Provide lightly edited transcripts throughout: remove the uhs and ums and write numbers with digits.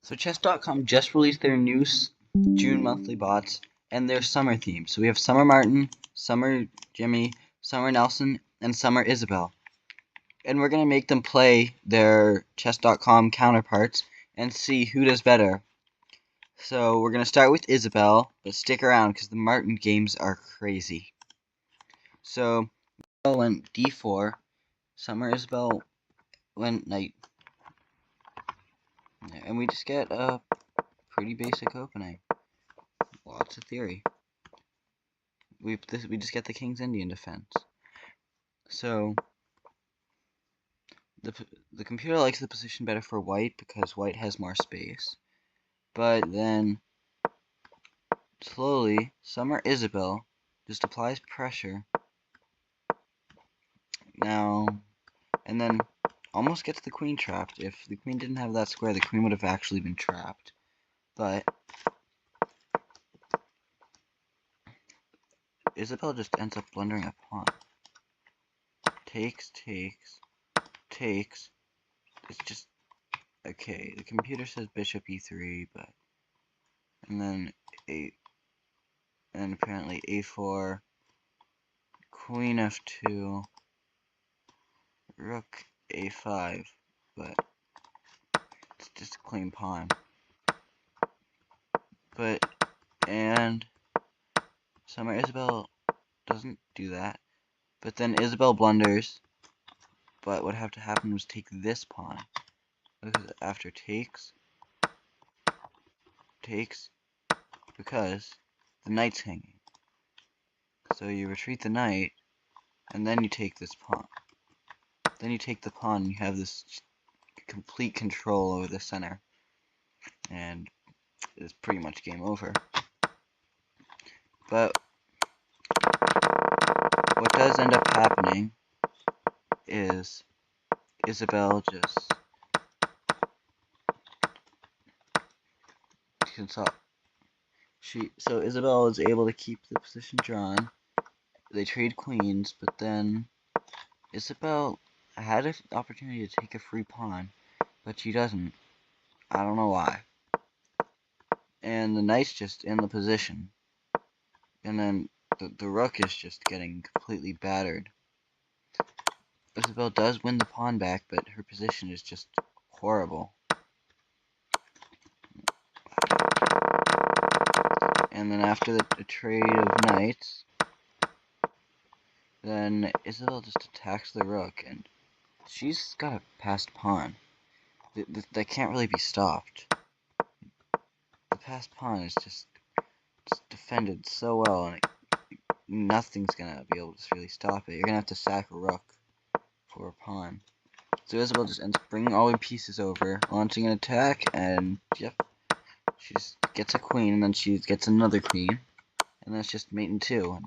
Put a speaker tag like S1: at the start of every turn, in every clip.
S1: So Chess.com just released their new June monthly bots and their summer theme. So we have Summer Martin, Summer Jimmy, Summer Nelson, and Summer Isabel. And we're going to make them play their Chess.com counterparts and see who does better. So we're going to start with Isabel, but stick around because the Martin games are crazy. So Isabel went d4, Summer Isabel went knight. And we just get a pretty basic opening. Lots of theory. We just get the King's Indian defense. So the computer likes the position better for white because white has more space. But then slowly, Summer Isabel just applies pressure. Now, and then almost gets the queen trapped. If the queen didn't have that square, the queen would have actually been trapped. But Isabel just ends up blundering a pawn. Takes. It's just okay. The computer says bishop e3, but and then apparently a4, queen f2, rook a5, but it's just a clean pawn. And Summer Isabel doesn't do that. But then Isabel blunders. But what had to happen was take this pawn. Because after takes, because the knight's hanging. So you retreat the knight, and then you take this pawn. Then you take the pawn, and you have this complete control over the center. And it's pretty much game over. But what does end up happening is Isabel just so Isabel is able to keep the position drawn. They trade queens, but then Isabel had an opportunity to take a free pawn, but she doesn't. I don't know why. And the knight's just in the position. And then the rook is just getting completely battered. Isabel does win the pawn back, but her position is just horrible. And then after the trade of knights, then Isabel just attacks the rook, and she's got a passed pawn. That can't really be stopped. The passed pawn is just defended so well, and nothing's gonna be able to really stop it. You're gonna have to sack a rook for a pawn. So Isabel just ends up bringing all her pieces over, launching an attack, and yep, she just gets a queen, and then she gets another queen, and that's just mate in two.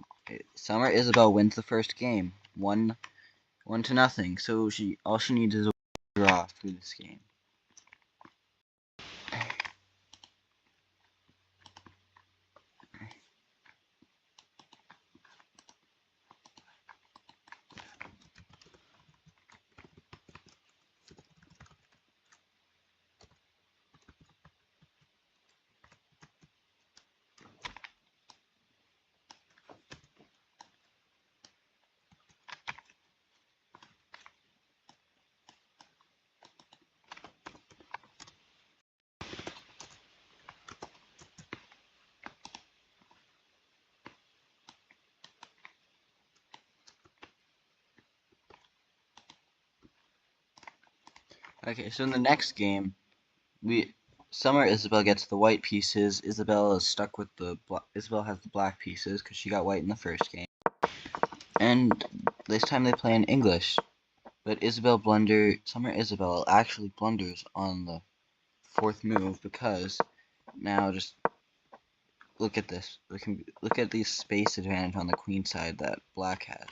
S1: Summer Isabel wins the first game, 1-0. So all she needs is a draw through this game. Okay, so in the next game, Summer Isabel gets the white pieces. Isabel is stuck with Isabel has the black pieces because she got white in the first game. And this time they play in English, but Summer Isabel actually blunders on the fourth move because now just look at this. Look at the space advantage on the queen side that black has.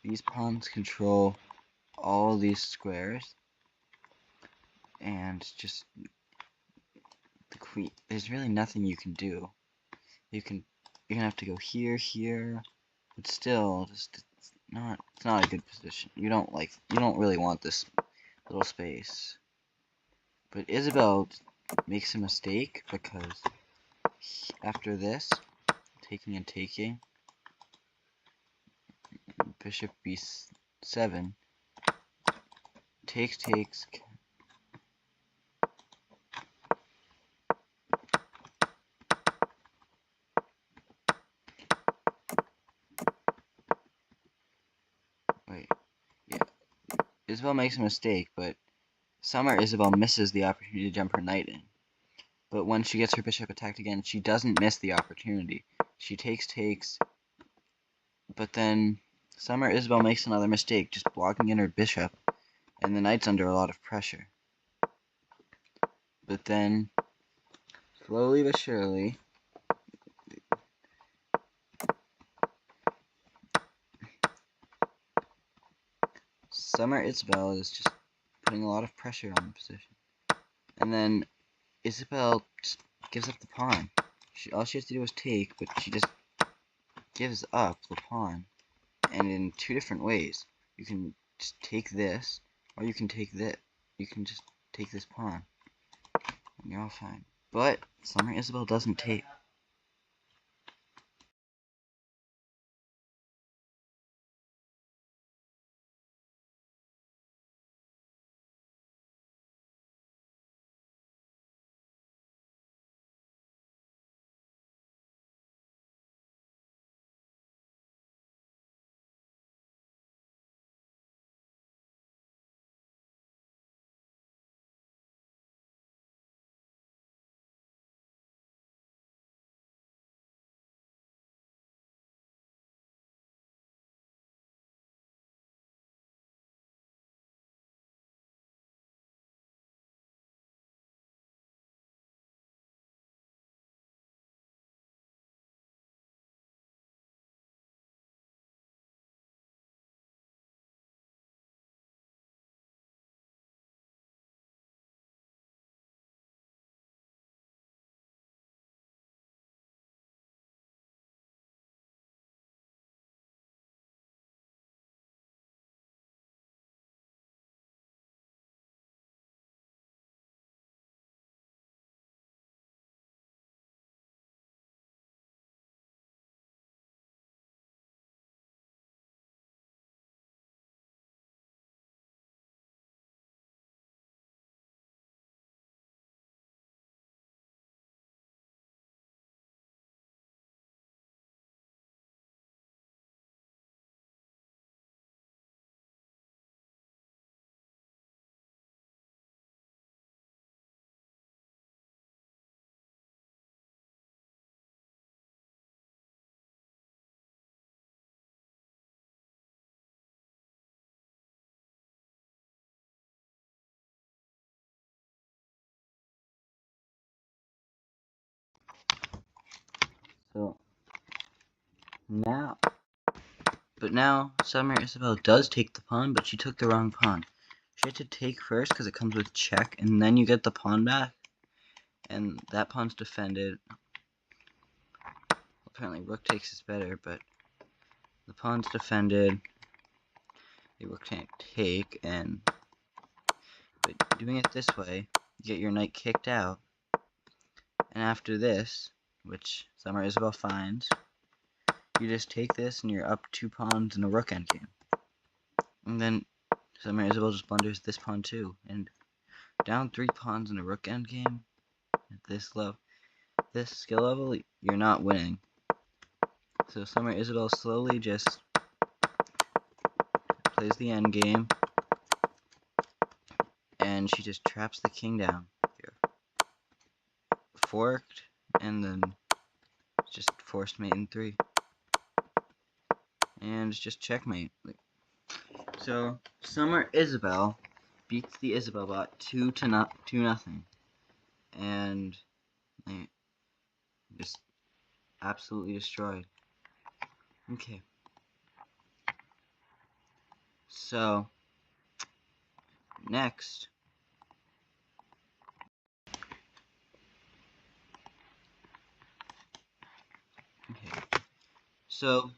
S1: These pawns control all these squares. And just the queen. There's really nothing you can do. You're gonna have to go here, but still, it's not a good position. You don't really want this little space. But Isabel makes a mistake because after this, taking and taking, bishop b7, takes, wait, yeah, Isabel makes a mistake, but Summer Isabel misses the opportunity to jump her knight in. But when she gets her bishop attacked again, she doesn't miss the opportunity. She takes, but then Summer Isabel makes another mistake, just blocking in her bishop, and the knight's under a lot of pressure. But then, slowly but surely, Summer Isabel is just putting a lot of pressure on the position. And then Isabel just gives up the pawn. All she has to do is take, but she just gives up the pawn. And in two different ways. You can just take this, or you can take this. You can just take this pawn. And you're all fine. But Summer Isabel doesn't take. So now, Summer Isabel does take the pawn, but she took the wrong pawn. She had to take first because it comes with check, and then you get the pawn back, and that pawn's defended. Apparently rook takes is better, but the pawn's defended. The rook can't take, and but doing it this way, you get your knight kicked out. And after this, which Summer Isabel finds, you just take this and you're up 2 pawns in a rook endgame. And then Summer Isabel just blunders this pawn too, and down 3 pawns in a rook endgame at this skill level, you're not winning. So Summer Isabel slowly just plays the endgame, and she just traps the king down here. Forked, and then just forced mate in 3. And it's just checkmate. So Summer Isabel beats the Isabel bot 2-0, and just absolutely destroyed. Okay. So next, okay. So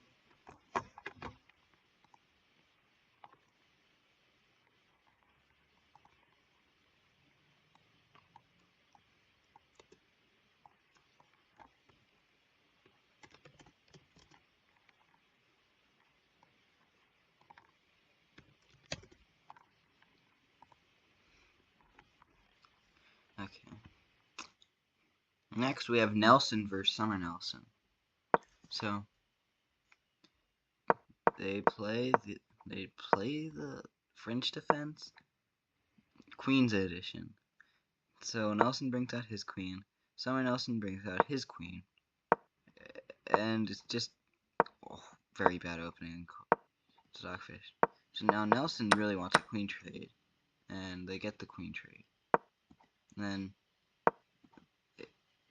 S1: Okay. Next we have Nelson versus Summer Nelson. So they play the French defense, Queen's edition. So Nelson brings out his queen. Summer Nelson brings out his queen. And it's just very bad opening. Stockfish. So now Nelson really wants a queen trade. And they get the queen trade. And then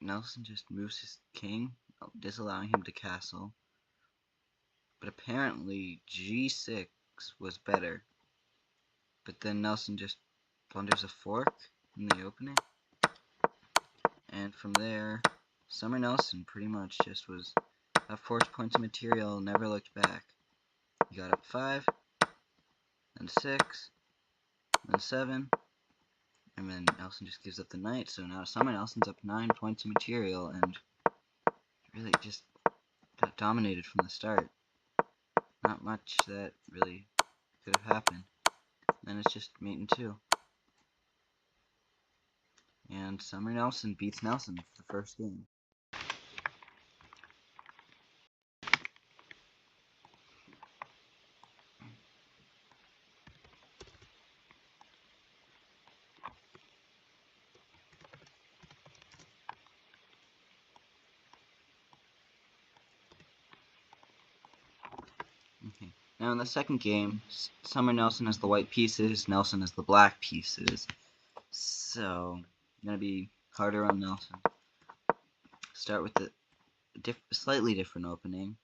S1: Nelson just moves his king, disallowing him to castle. But apparently G6 was better. But then Nelson just blunders a fork in the opening. And from there, Summer Nelson pretty much just was up 4 points of material, never looked back. He got up 5, then 6, then 7, and then Nelson just gives up the knight. So now Summer Nelson's up 9 points of material and really just got dominated from the start. Not much that really could have happened. Then it's just mate in 2. And Summer Nelson beats Nelson for the first game. Okay. Now in the second game, Summer Nelson has the white pieces, Nelson has the black pieces. So, gonna be harder on Nelson. Start with the slightly different opening,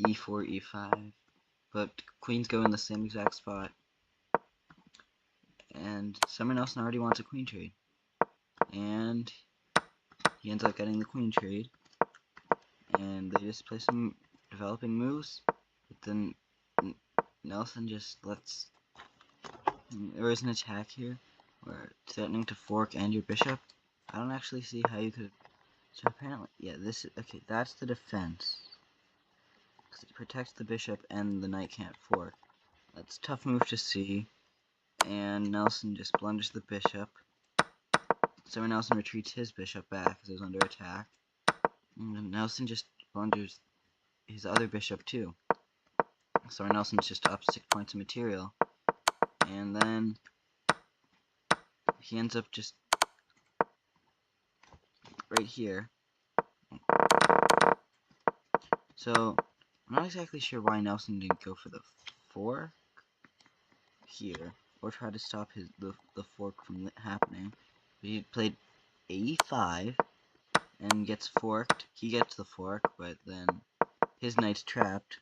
S1: e4, e5, but queens go in the same exact spot. And Summer Nelson already wants a queen trade. And he ends up getting the queen trade. And they just play some developing moves. But then Nelson just lets... There is an attack here, where threatening to fork and your bishop. I don't actually see how you could... So apparently, yeah, this is... Okay, that's the defense. Because it protects the bishop and the knight can't fork. That's a tough move to see. And Nelson just blunders the bishop. Summer Nelson retreats his bishop back as it was under attack. And Nelson just blunders his other bishop too. Summer Nelson's just up 6 points of material. And then he ends up just right here. So I'm not exactly sure why Nelson didn't go for the fork here, or try to stop the fork from happening. But he played e5 and gets forked. He gets the fork, but then his knight's trapped.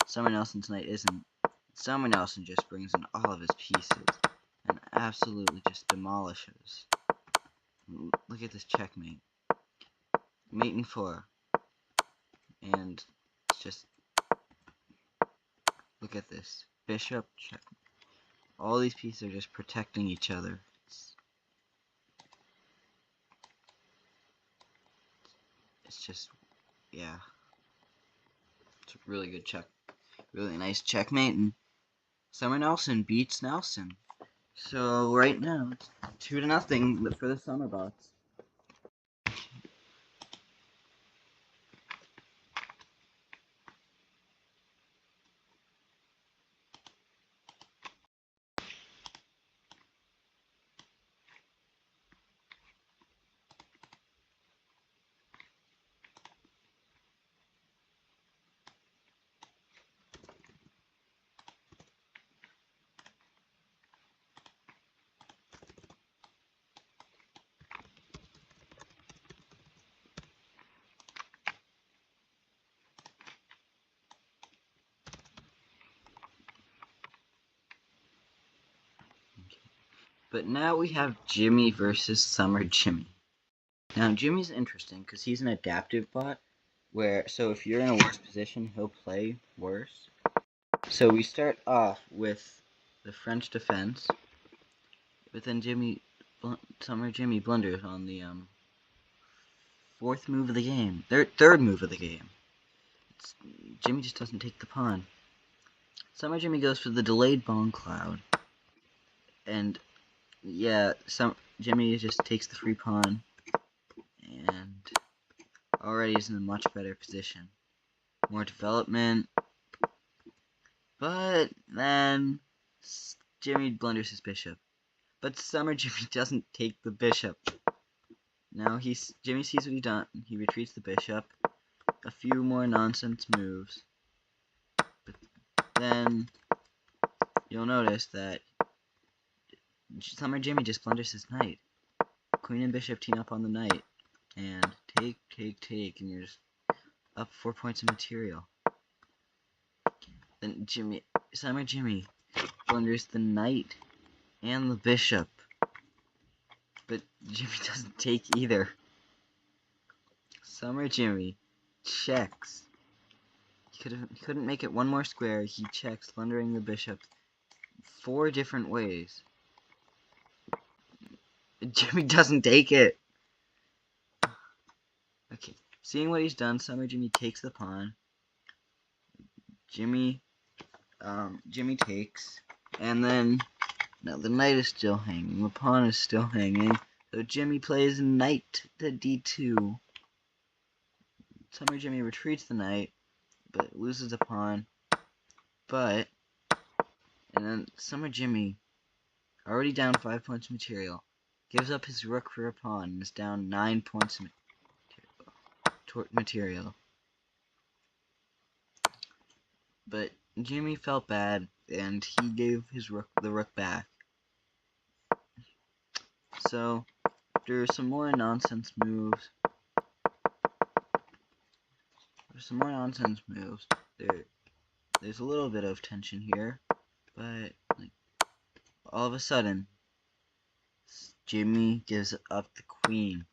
S1: Summer Nelson's knight isn't. Summer Nelson just brings in all of his pieces and absolutely just demolishes. Look at this checkmate. Mate in 4. And it's just... Look at this. Bishop, checkmate. All these pieces are just protecting each other. It's just... Yeah. It's a really good check. Really nice checkmate, and Summer Nelson beats Nelson. So right now it's 2-0 for the Summer Bots. But now we have Jimmy versus Summer Jimmy. Now Jimmy's interesting because he's an adaptive bot, so if you're in a worse position, he'll play worse. So we start off with the French defense, but then Summer Jimmy blunders on the fourth move of the game, third move of the game. Jimmy just doesn't take the pawn. Summer Jimmy goes for the delayed bone cloud, and yeah, Jimmy just takes the free pawn and already is in a much better position. More development, but then Jimmy blunders his bishop. But Summer Jimmy doesn't take the bishop. Now Jimmy sees what he's done. He retreats the bishop. A few more nonsense moves. But then you'll notice that Summer Jimmy just blunders his knight. Queen and bishop team up on the knight. And take, and you're just up 4 points of material. Then Summer Jimmy blunders the knight and the bishop. But Jimmy doesn't take either. Summer Jimmy checks. He couldn't make it one more square. He checks, blundering the bishop 4 different ways. Jimmy doesn't take it. Okay, seeing what he's done, Summer Jimmy takes the pawn. Jimmy takes, and then now the knight is still hanging. The pawn is still hanging. So Jimmy plays knight to d2. Summer Jimmy retreats the knight, but loses a pawn. And then Summer Jimmy, already down 5 points of material, gives up his rook for a pawn and is down 9 points of material. But Jimmy felt bad, and he gave the rook back. So, after some more nonsense moves, there's a little bit of tension here, but all of a sudden, Jimmy gives up the queen,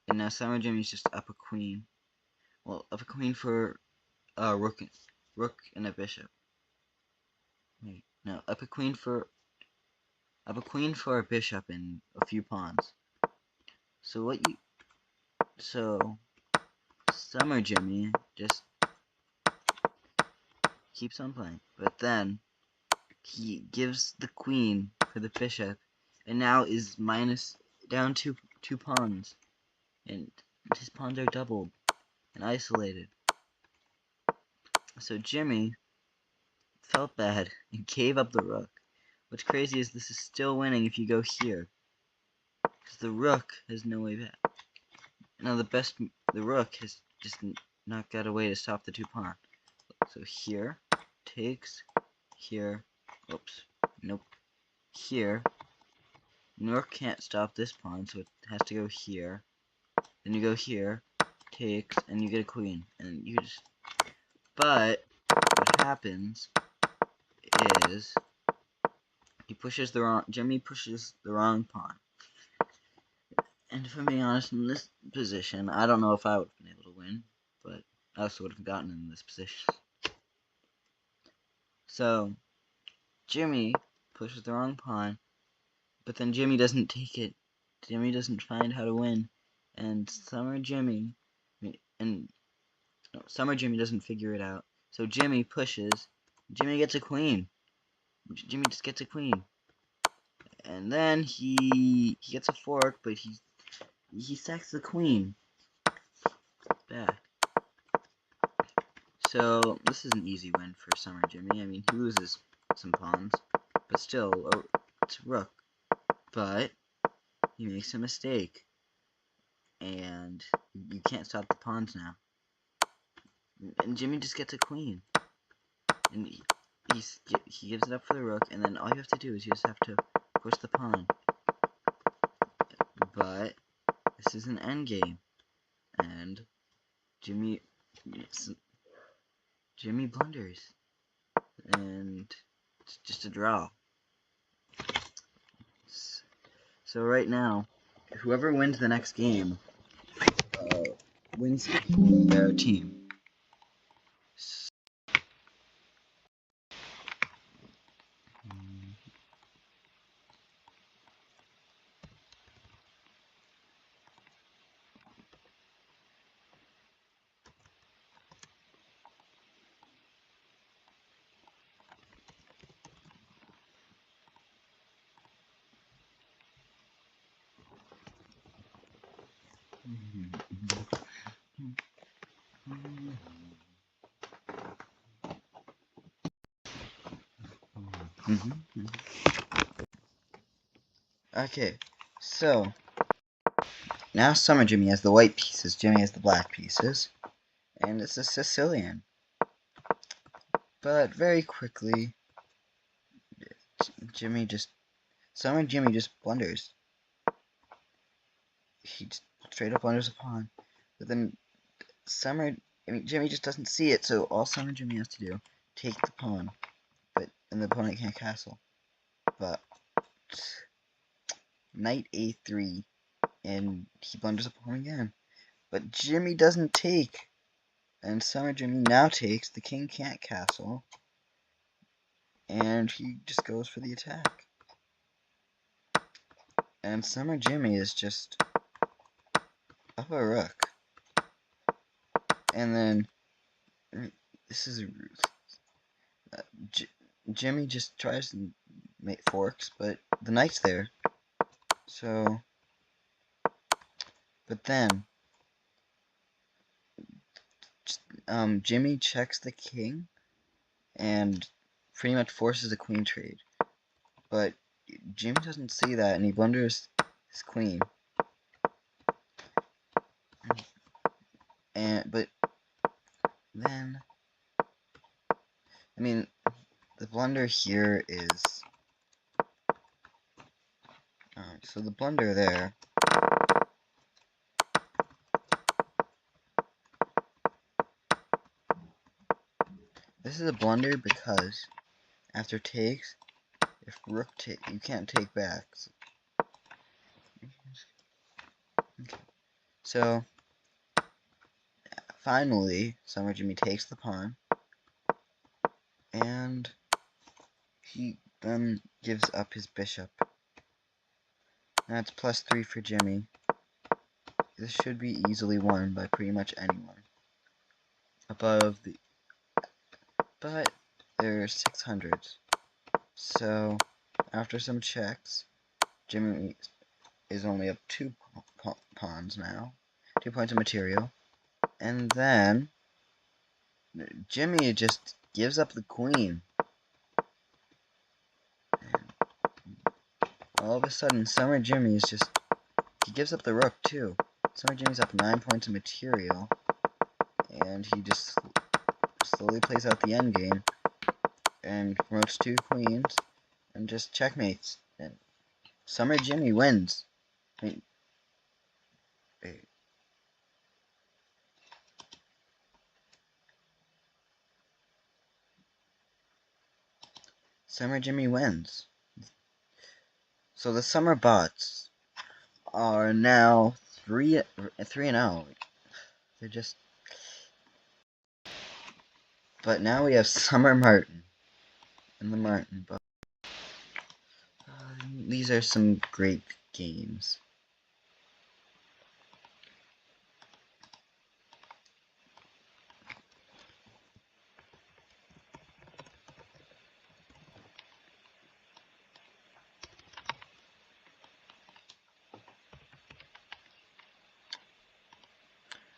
S1: and now Summer Jimmy's just up a queen. Well, up a queen for a rook and a bishop. Wait, no, up a queen for a bishop and a few pawns. So Summer Jimmy just keeps on playing, but then he gives the queen for the bishop, and now is down two pawns, and his pawns are doubled and isolated. So Jimmy felt bad and gave up the rook. What's crazy is this is still winning if you go here, because the rook has no way back. Now the rook has just not got a way to stop the 2 pawns. So here, takes, here, oops, nope, here. The rook can't stop this pawn, so it has to go here. Then you go here, takes, and you get a queen, and you just. But what happens is Jimmy pushes the wrong pawn. And if I'm being honest, in this position, I don't know if I would have been able to win, but I also would have gotten in this position. So, Jimmy pushes the wrong pawn, but then Jimmy doesn't take it. Jimmy doesn't find how to win, and Summer Jimmy doesn't figure it out. So Jimmy pushes. Jimmy gets a queen. Jimmy just gets a queen, and then he gets a fork, but he sacks the queen back. So this is an easy win for Summer Jimmy. I mean, he loses some pawns, but still, it's rook. But he makes a mistake, and you can't stop the pawns now. And Jimmy just gets a queen, and he gives it up for the rook, and then all you have to do is you just have to push the pawn. But this is an endgame, and Jimmy blunders, and it's just a draw. So right now, whoever wins the next game wins their team. Okay, so now Summer Jimmy has the white pieces, Jimmy has the black pieces, and it's a Sicilian. But very quickly, Summer Jimmy just blunders. He just straight up blunders a pawn, but then Jimmy just doesn't see it, so all Summer Jimmy has to do, take the pawn, and the opponent can't castle. But knight a3, and he blunders a pawn again. But Jimmy doesn't take, and Summer Jimmy now takes. The king can't castle, and he just goes for the attack. And Summer Jimmy is just up a rook, and then this is Jimmy just tries to make forks, but the knight's there. So, but then Jimmy checks the king and pretty much forces a queen trade. But Jimmy doesn't see that, and he blunders his queen. But then, I mean, the blunder here is so the blunder there. This is a blunder because after takes, if rook you can't take back. So finally, Summer Jimmy takes the pawn, and he then gives up his bishop. That's +3 for Jimmy. This should be easily won by pretty much anyone. But there are 600s. So after some checks, Jimmy is only up 2 pawns now, 2 points of material, and then Jimmy just gives up the queen. And all of a sudden, Summer Jimmy is he gives up the rook too. Summer Jimmy's up 9 points of material, and he just slowly plays out the endgame and promotes 2 queens and just checkmates. And Summer Jimmy wins. Summer Jimmy wins. So the Summer Bots are now 3-0. They're just. But now we have Summer Martin and the Martin Bot. These are some great games.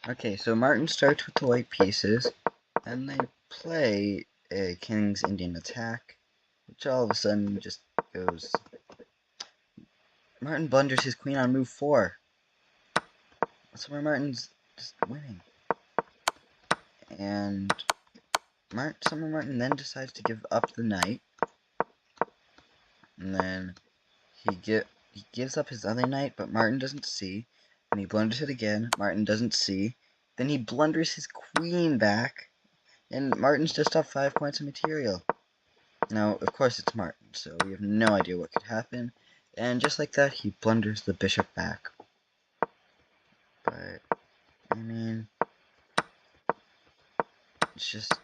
S1: Okay, so Martin starts with the white pieces, and they play a King's Indian attack, which all of a sudden just goes. Martin blunders his queen on move 4. That's where Martin's just winning. And Summer Martin then decides to give up the knight, and then he gives up his other knight, but Martin doesn't see. And he blunders it again. Martin doesn't see. Then he blunders his queen back, and Martin's just up 5 points of material. Now, of course, it's Martin, so we have no idea what could happen. And just like that, he blunders the bishop back. But I mean, it's just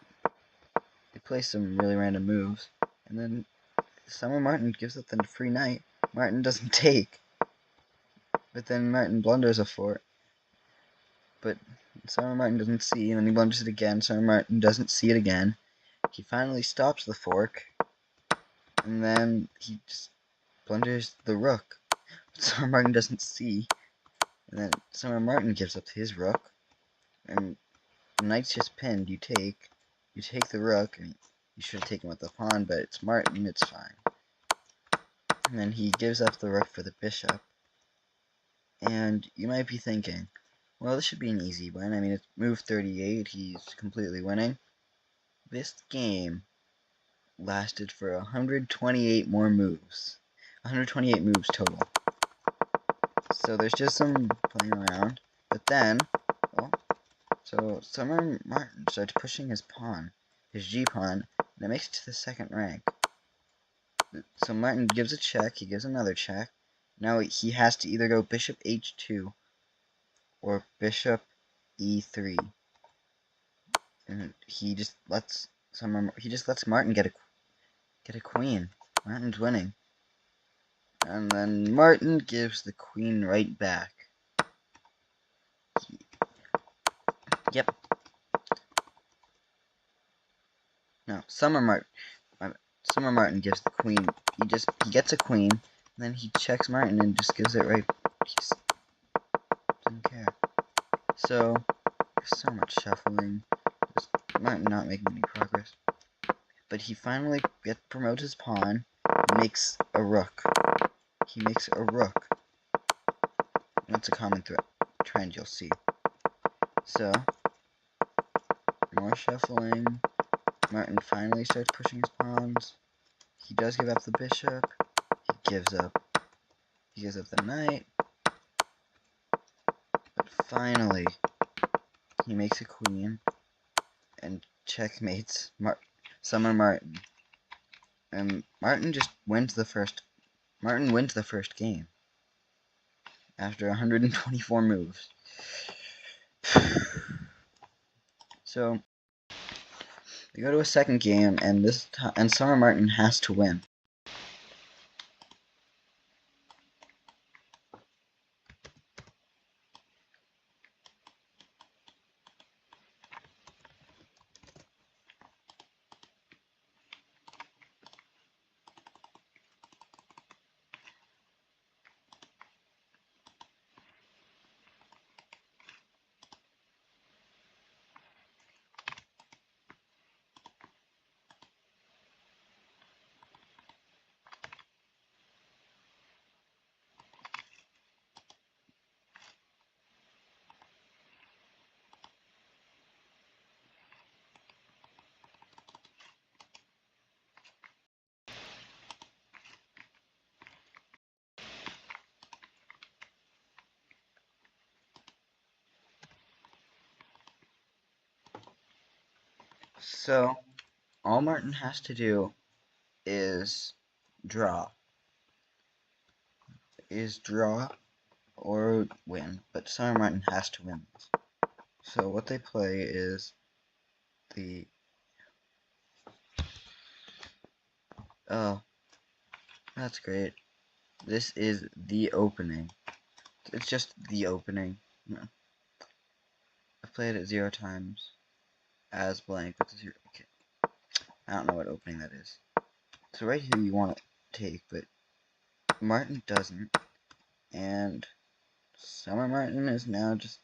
S1: they play some really random moves, and then Summer Martin gives up the free knight. Martin doesn't take. But then Martin blunders a fort. But Summer Martin doesn't see, and then he blunders it again. Summer Martin doesn't see it again. He finally stops the fork, and then he just blunders the rook. But Summer Martin doesn't see. And then Summer Martin gives up his rook, and knight's just pinned. You take the rook, and you should have taken with the pawn, but it's Martin, it's fine. And then he gives up the rook for the bishop, and you might be thinking, well, this should be an easy win. I mean, it's move 38, he's completely winning. This game lasted for 128 more moves. 128 moves total. So there's just some playing around. But then, well, so Summer Martin starts pushing his pawn, his g-pawn, and it makes it to the second rank. So Martin gives a check, he gives another check. Now he has to either go bishop h2 or bishop e3. And he just lets Martin get a queen. Martin's winning. And then Martin gives the queen right back. Yep. No, Summer Martin gives the queen. He gets a queen, and then he checks Martin and just gives it right. He just doesn't care. So there's so much shuffling. Just Martin not making any progress. But he finally promotes his pawn. Makes a rook. He makes a rook. That's a common trend you'll see. So more shuffling. Martin finally starts pushing his pawns. He does give up the bishop. He gives up the knight. But finally, he makes a queen and checkmates Summer Martin. And Martin wins the first game after 124 moves. So we go to a second game, and Summer Martin has to win. So all Martin has to do is draw or win, but Summer Martin has to win this. So what they play is oh, that's great. This is the opening. It's just the opening. No. I've played it 0 times as blank, but okay. I don't know what opening that is. So right here you want to take, but Martin doesn't, and Summer Martin is now just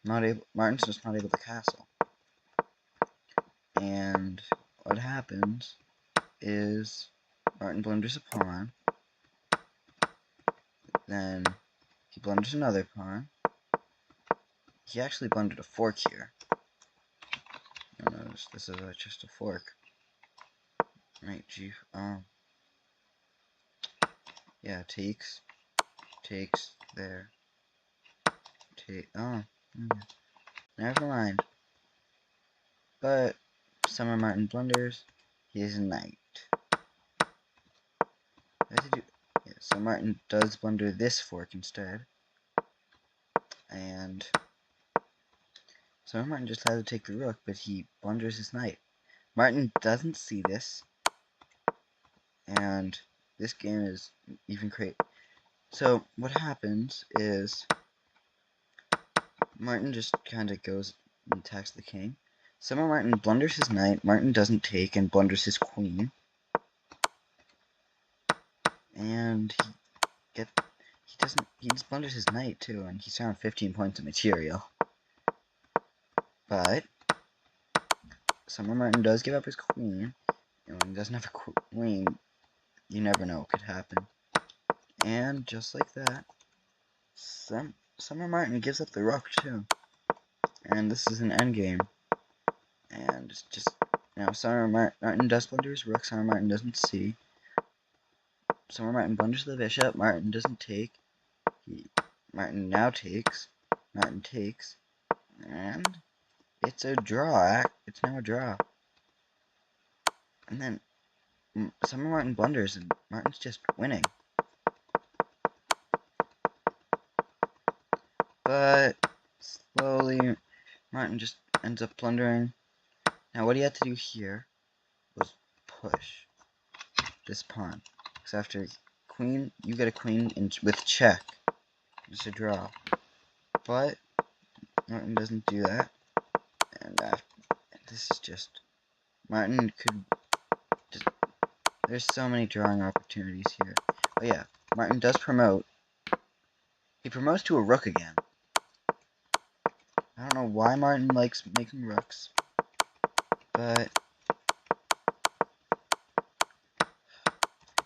S1: not able. Martin's just not able to castle. And what happens is Martin blunders a pawn. Then he blunders another pawn. He actually blundered a fork here. You'll notice this is just a fork. Right, yeah, takes there. Never mind. But Summer Martin blunders. He is a knight. So Martin does blunder this fork instead. And Summer Martin just has to take the rook, but he blunders his knight. Martin doesn't see this. And this game is even great. So what happens is Martin just kind of goes and attacks the king. Summer Martin blunders his knight. Martin doesn't take and blunders his queen. And he he just blunders his knight too, and he's down 15 points of material. But Summer Martin does give up his queen, and when he doesn't have a queen, you never know what could happen. And just like that, Summer Martin gives up the rook too. And this is an endgame. And it's just, now Summer Martin does blunder his rook, Summer Martin doesn't see. Summer Martin blunders the bishop, Martin doesn't take. Martin now takes. Martin takes. And it's a draw. It's now a draw. And then Summer Martin blunders and Martin's just winning. But slowly Martin just ends up blundering. Now what he had to do here was push this pawn. Because after queen, you get a queen with check. Just a draw. But Martin doesn't do that. And this is just, Martin could just, there's so many drawing opportunities here. But yeah, Martin does promote. He promotes to a rook again. I don't know why Martin likes making rooks, but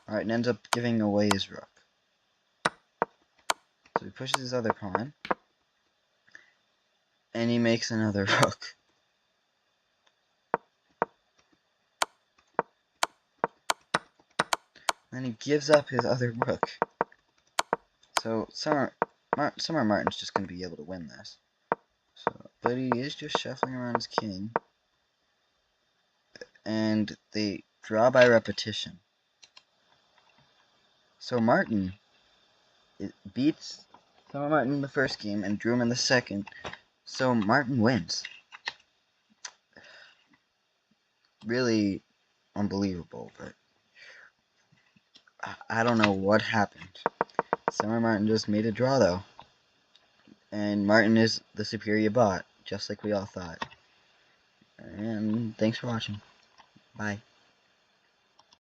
S1: Martin ends up giving away his rook. So he pushes his other pawn, and he makes another rook. Then he gives up his other rook. So Summer Martin's just going to be able to win this. But he is just shuffling around his king. And they draw by repetition. So Martin beats Summer Martin in the first game and drew him in the second. So Martin wins. Really unbelievable, but I don't know what happened. Summer Martin just made a draw though. And Martin is the superior bot, just like we all thought. And thanks for watching. Bye.